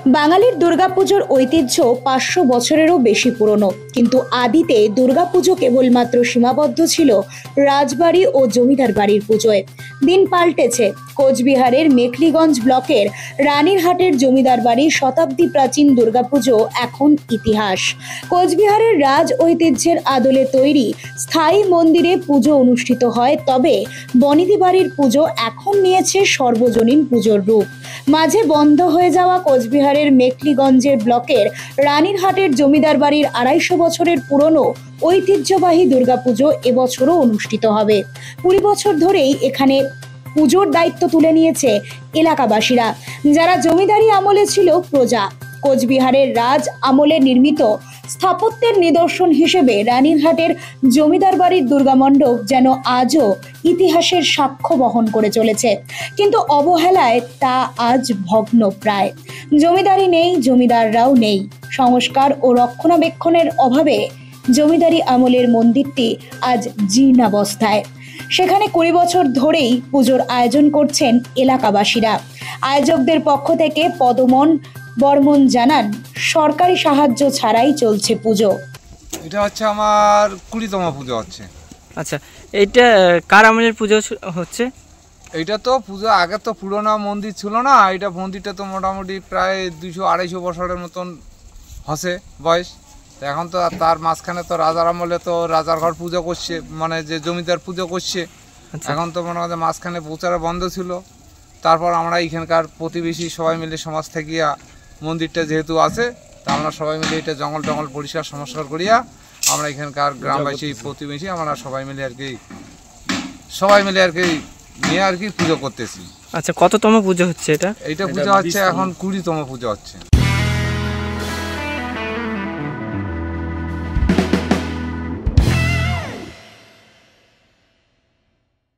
বাঙালির দুর্গাপুজোর ঐতিহ্য ৫০০ বছরেরও বেশি পুরনো, কিন্তু আদিতে দুর্গাপুজো কেবলমাত্র সীমাবদ্ধ ছিল রাজবাড়ি ও জমিদার বাড়ির পুজোয়। দিন পাল্টেছে। কোচবিহারের মেখলিগঞ্জ ব্লকের রানীরহাটের জমিদার বাড়ির শতাব্দী প্রাচীন দুর্গাপুজো এখন ইতিহাস। কোচবিহারের রাজ ঐতিহ্যের আদলে তৈরি স্থায়ী মন্দিরে পুজো অনুষ্ঠিত হয়, তবে বনেদি বাড়ির পুজো এখন নিয়েছে সর্বজনীন পুজোর রূপ। মাঝে বন্ধ হয়ে যাওয়া কোচবিহারের মেখলিগঞ্জের ব্লকের রানীরহাটের জমিদার বাড়ির ২৫০ বছরের পুরনো ঐতিহ্যবাহী দুর্গাপুজো এবছরও অনুষ্ঠিত হবে। ২০ বছর ধরেই এখানে পুজোর দায়িত্ব তুলে নিয়েছে এলাকাবাসীরা, যারা জমিদারি আমলে ছিল প্রজা। কোচবিহারের রাজ আমলে নির্মিত স্থাপত্যের নিদর্শন হিসেবে রানীরহাটের জমিদার বাড়ির দুর্গামণ্ডপ যেন আজও ইতিহাসের সাক্ষ্য বহন করে চলেছে, কিন্তু অবহেলায় তা আজ ভগ্ন প্রায়। জমিদারি নেই, জমিদাররাও নেই। সংস্কার ও রক্ষণাবেক্ষণের অভাবে জমিদারি আমলের মন্দিরটি আজ জীর্ণাবস্থায়। সেখানে ২০ বছর ধরেই পুজোর আয়োজন করছেন এলাকাবাসীরা। আয়োজকদের পক্ষ থেকে পদমন বর্মন জানান, সরকারি সাহায্য ছাড়াই চলছে পুজো। এটা হচ্ছে আমার ২০তম পুজো হচ্ছে। আচ্ছা, এইটা কার আমলের পুজো হচ্ছে? এইটা তো পুজো আগে তো পুরোনো মন্দির ছিল না, এটা মন্দিরটা তো মোটামুটি প্রায় ২০০-২৫০ বছরের মতন হচ্ছে বয়স। তো এখন তো তার মাঝখানে তো রাজার আমলে তো রাজার ঘর পুজো করছে, মানে যে জমিদার পুজো করছে। এখন তো মনে হয় মাঝখানে প্রচারে বন্ধ ছিল। তারপর আমরা এখানকার প্রতিবেশী সবাই মিলে সমাজ থেকে মন্দিরটা যেহেতু আছে, তা আমরা সবাই মিলে এটা জঙ্গল টঙ্গল পরিষ্কার সংস্কার করিয়া আমরা এখানকার গ্রামবাসী প্রতিবেশী আমরা সবাই মিলে আর কি নিয়ে আর কি পুজো করতেছি। আচ্ছা, কততম পুজো হচ্ছে এটা? এইটা পুজো হচ্ছে এখন ২০তম পুজো হচ্ছে।